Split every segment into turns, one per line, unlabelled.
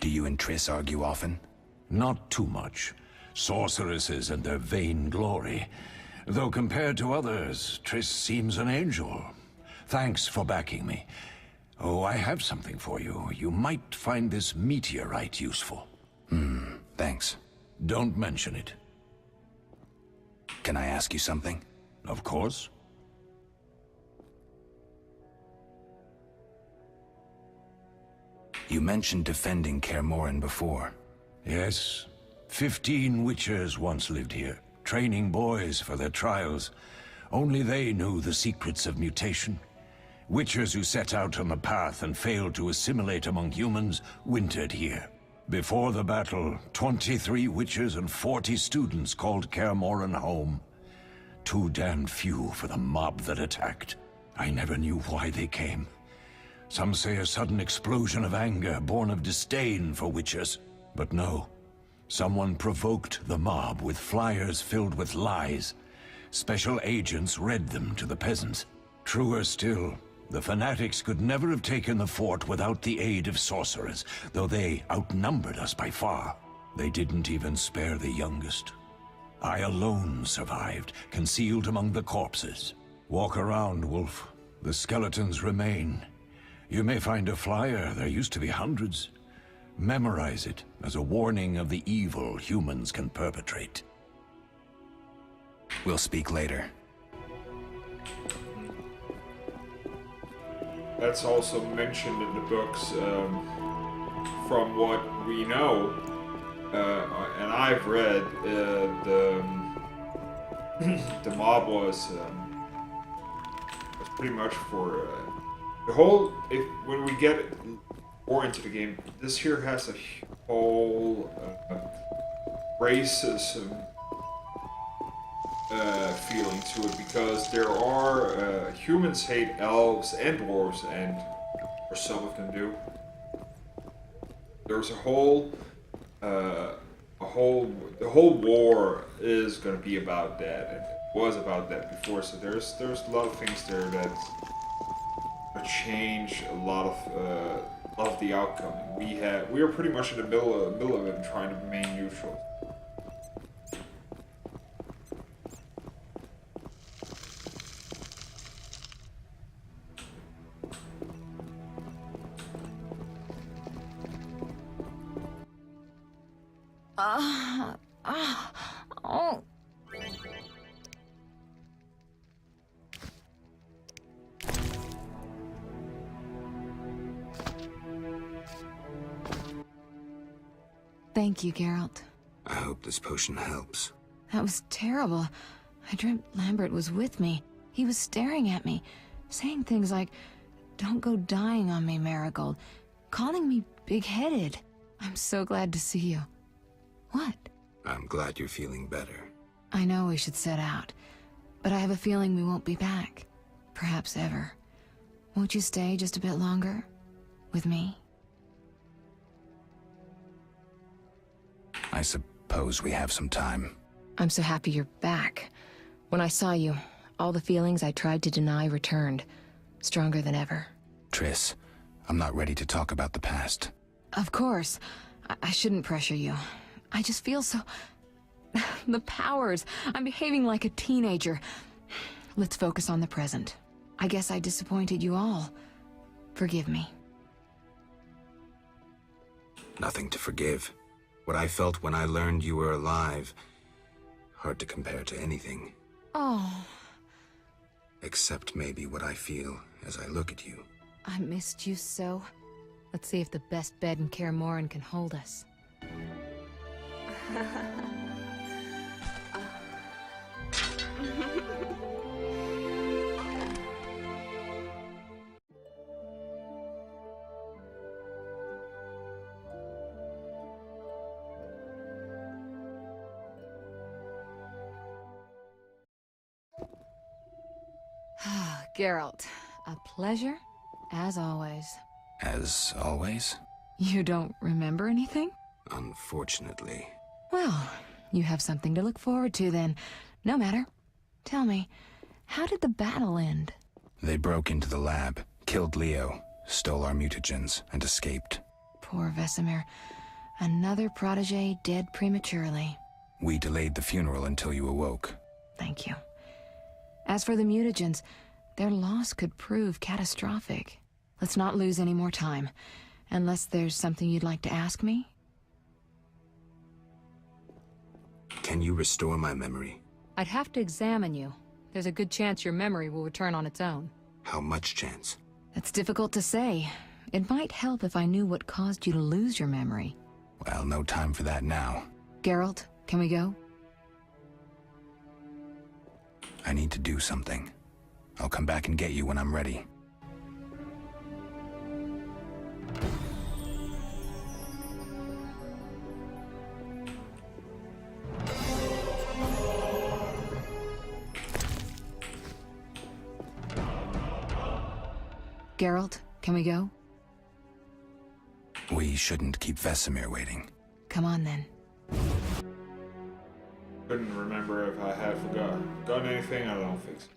Do you and Triss argue often?
Not too much. Sorceresses and their vain glory. Though compared to others, Triss seems an angel. Thanks for backing me. Oh, I have something for you. You might find this meteorite useful.
Thanks.
Don't mention it.
Can I ask you something?
Of course.
You mentioned defending Kaer Morhen before.
Yes. 15 witchers once lived here, training boys for their trials. Only they knew the secrets of mutation. Witchers who set out on the path and failed to assimilate among humans wintered here. Before the battle, 23 witchers and 40 students called Kaer Morhen home. Too damned few for the mob that attacked. I never knew why they came. Some say a sudden explosion of anger born of disdain for witchers. But no. Someone provoked the mob with flyers filled with lies. Special agents read them to the peasants. Truer still, the fanatics could never have taken the fort without the aid of sorcerers, though they outnumbered us by far. They didn't even spare the youngest. I alone survived, concealed among the corpses. Walk around, Wolf. The skeletons remain. You may find a flyer, there used to be hundreds. Memorize it as a warning of the evil humans can perpetrate.
We'll speak later.
That's also mentioned in the books. From what we know, and I've read, the mob was pretty much for the whole. When we get more into the game, this here has a whole racism feeling to it, because there are humans hate elves and dwarves, or some of them do. There's the whole war is going to be about that, and it was about that before. So there's a lot of things there that change a lot of the outcome. We are pretty much in the middle of it, and trying to remain neutral.
Oh. Thank you, Geralt.
I hope this potion helps.
That was terrible. I dreamt Lambert was with me. He was staring at me, saying things like, "Don't go dying on me, Marigold," calling me big-headed. I'm so glad to see you. What?
I'm glad you're feeling better.
I know we should set out, but I have a feeling we won't be back. Perhaps ever. Won't you stay just a bit longer? With me?
I suppose we have some time.
I'm so happy you're back. When I saw you, all the feelings I tried to deny returned, stronger than ever.
Triss, I'm not ready to talk about the past.
Of course. I shouldn't pressure you. I just feel so... The powers. I'm behaving like a teenager. Let's focus on the present. I guess I disappointed you all. Forgive me.
Nothing to forgive. What I felt when I learned you were alive, hard to compare to anything.
Oh.
Except maybe what I feel as I look at you.
I missed you so. Let's see if the best bed in Kaer Morhen can hold us. Geralt, a pleasure, as always.
As always?
You don't remember anything?
Unfortunately.
Well, you have something to look forward to then. No matter. Tell me, how did the battle end?
They broke into the lab, killed Leo, stole our mutagens, and escaped.
Poor Vesemir. Another protege dead prematurely.
We delayed the funeral until you awoke.
Thank you. As for the mutagens, their loss could prove catastrophic. Let's not lose any more time. Unless there's something you'd like to ask me?
Can you restore my memory?
I'd have to examine you. There's a good chance your memory will return on its own.
How much chance?
That's difficult to say. It might help if I knew what caused you to lose your memory.
Well, no time for that now.
Geralt, can we go?
I need to do something. I'll come back and get you when I'm ready.
Geralt, can we go?
We shouldn't keep Vesemir waiting.
Come on then.
Couldn't remember if I had done anything. I don't think so.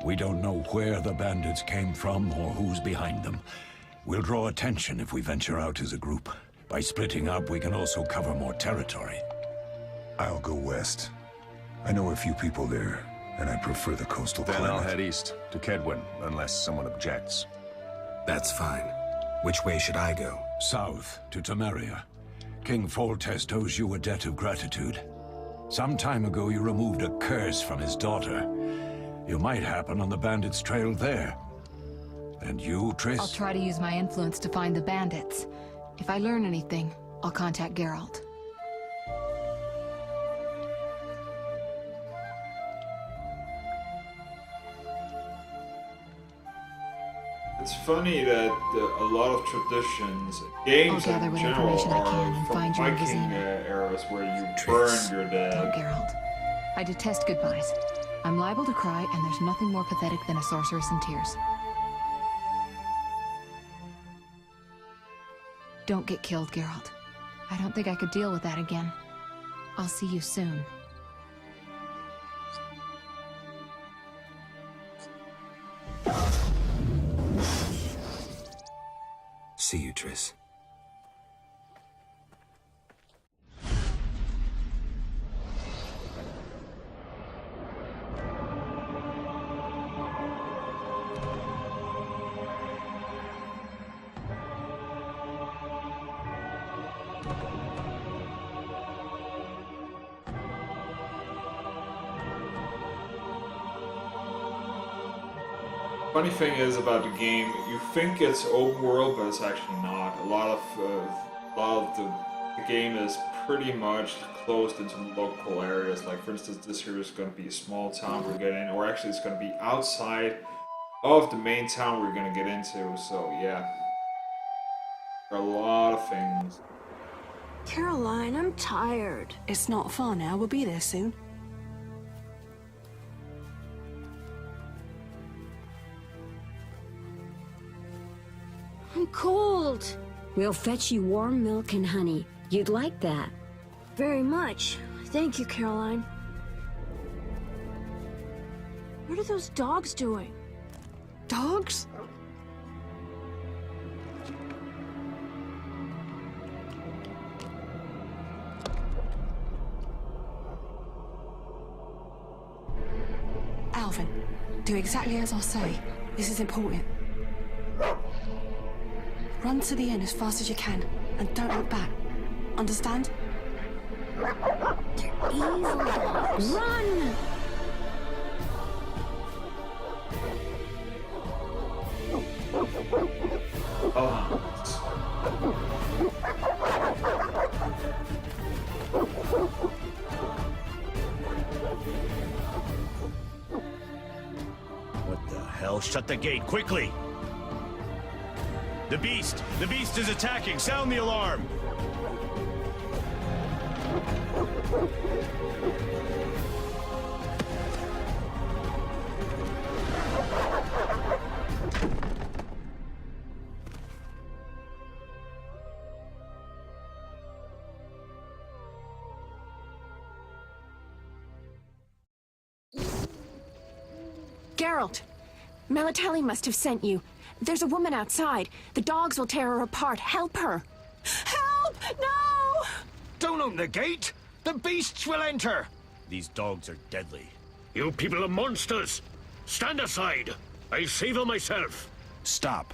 We don't know where the bandits came from or who's behind them. We'll draw attention if we venture out as a group. By splitting up, we can also cover more territory.
I'll go west. I know a few people there, and I prefer the coastal
Then
climate.
I'll head east, to Kedwin, unless someone objects.
That's fine. Which way should I go?
South, to Temeria. King Foltest owes you a debt of gratitude. Some time ago, you removed a curse from his daughter. You might happen on the bandits' trail there. And you, Triss?
I'll try to use my influence to find the bandits. If I learn anything, I'll contact Geralt.
It's funny that a lot of traditions, games
I'll gather
in
what
general,
information I can
are
and
from
find you in
Viking
Vizima.
eras where you
Triss.
burn your
Oh,
dead.
Geralt. I detest goodbyes. I'm liable to cry, and there's nothing more pathetic than a sorceress in tears. Don't get killed, Geralt. I don't think I could deal with that again. I'll see you soon.
See you, Triss.
Funny thing is about the game, you think it's open world, but it's actually not. A lot of the game is pretty much closed into local areas. Like for instance, this here is going to be a small town we're getting, or actually it's going to be outside of the main town we're going to get into. So yeah, there are a lot of things.
Caroline, I'm tired.
It's not far now. We'll be there soon.
I'm cold.
We'll fetch you warm milk and honey. You'd like that.
Very much. Thank you, Caroline. What are those dogs doing?
Dogs? Alvin, do exactly as I say. This is important. Run to the inn as fast as you can, and don't look back. Understand?
They're evil dogs.
Run!
What the hell? Shut the gate, quickly! The beast! The beast is attacking! Sound the alarm!
Geralt! Melatelli must have sent you. There's a woman outside. The dogs will tear her apart. Help her! Help! No!
Don't open the gate! The beasts will enter! These dogs are deadly. You people are monsters! Stand aside! I'll save her myself!
Stop.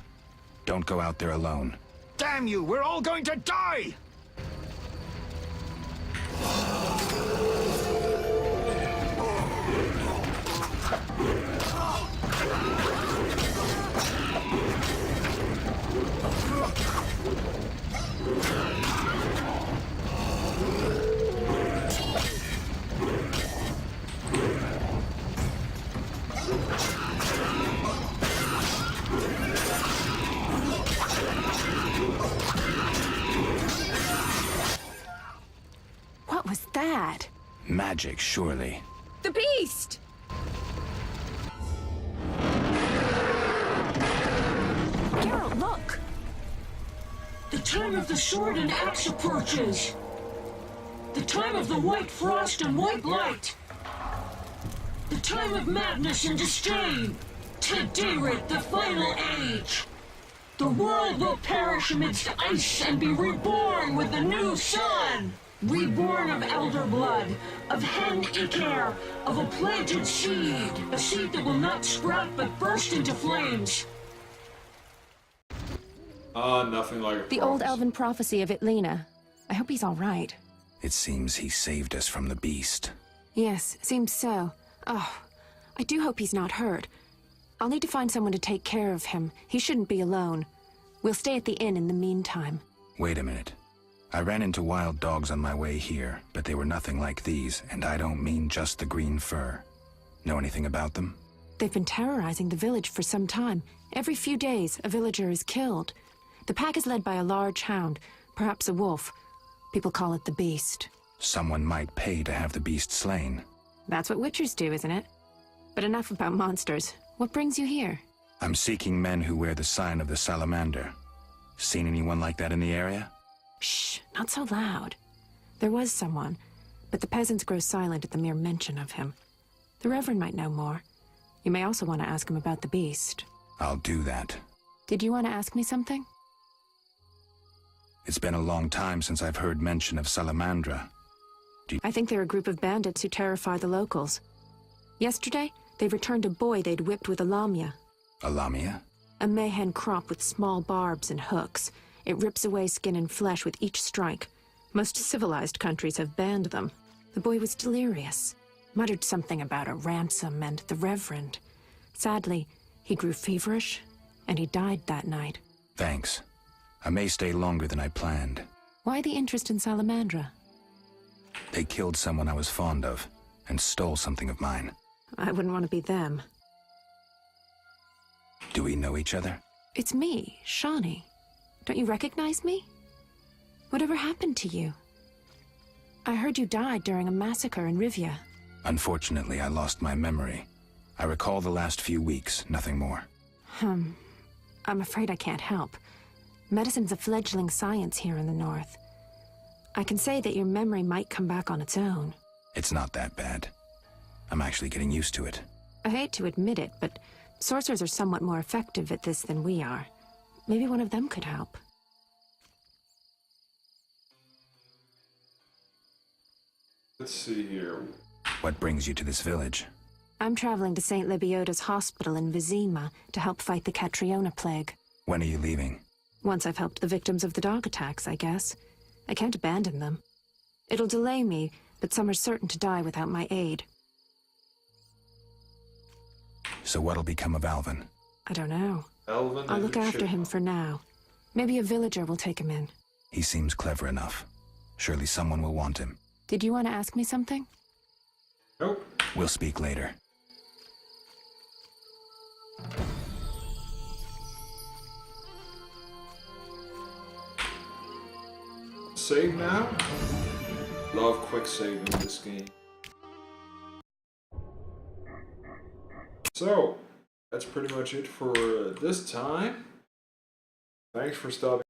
Don't go out there alone.
Damn you! We're all going to die!
What was that?
Magic, surely.
The beast! Geralt, look!
The time of the sword and axe approaches. The time of the white frost and white light. The time of madness and disdain. Tedirit, the final age. The world will perish amidst ice and be reborn with the new sun. Reborn of elder blood, of hen Icair, of a planted seed. A seed that will not sprout but burst into flames.
Nothing like a
The old elven prophecy of Itlena. I hope he's all right.
It seems he saved us from the beast.
Yes, seems so. Oh, I do hope he's not hurt. I'll need to find someone to take care of him. He shouldn't be alone. We'll stay at the inn in the meantime.
Wait a minute. I ran into wild dogs on my way here, but they were nothing like these, and I don't mean just the green fur. Know anything about them?
They've been terrorizing the village for some time. Every few days, a villager is killed. The pack is led by a large hound, perhaps a wolf. People call it the Beast.
Someone might pay to have the beast slain.
That's what witchers do, isn't it? But enough about monsters. What brings you here?
I'm seeking men who wear the sign of the salamander. Seen anyone like that in the area?
Shh, not so loud. There was someone, but the peasants grow silent at the mere mention of him. The Reverend might know more. You may also want to ask him about the beast.
I'll do that.
Did you want to ask me something?
It's been a long time since I've heard mention of Salamandra.
I think they're a group of bandits who terrify the locals. Yesterday, they returned a boy they'd whipped with a lamia.
A lamia?
A mayhen crop with small barbs and hooks. It rips away skin and flesh with each strike. Most civilized countries have banned them. The boy was delirious. Muttered something about a ransom and the Reverend. Sadly, he grew feverish, and he died that night.
Thanks. I may stay longer than I planned.
Why the interest in Salamandra?
They killed someone I was fond of, and stole something of mine.
I wouldn't want to be them.
Do we know each other?
It's me, Shawnee. Don't you recognize me? Whatever happened to you? I heard you died during a massacre in Rivia.
Unfortunately, I lost my memory. I recall the last few weeks, nothing more.
I'm afraid I can't help. Medicine's a fledgling science here in the north. I can say that your memory might come back on its own.
It's not that bad. I'm actually getting used to it.
I hate to admit it, but sorcerers are somewhat more effective at this than we are. Maybe one of them could help.
Let's see here.
What brings you to this village?
I'm traveling to St. Lebioda's hospital in Vizima to help fight the Catriona plague.
When are you leaving?
Once I've helped the victims of the dog attacks, I guess. I can't abandon them. It'll delay me, but some are certain to die without my aid.
So what'll become of Alvin?
I don't know.
Alvin
I'll look after him for now. Maybe a villager will take him in.
He seems clever enough. Surely someone will want him.
Did you want to ask me something?
Nope.
We'll speak later.
Save now? Love quick saving in this game. So, that's pretty much it for this time. Thanks for stopping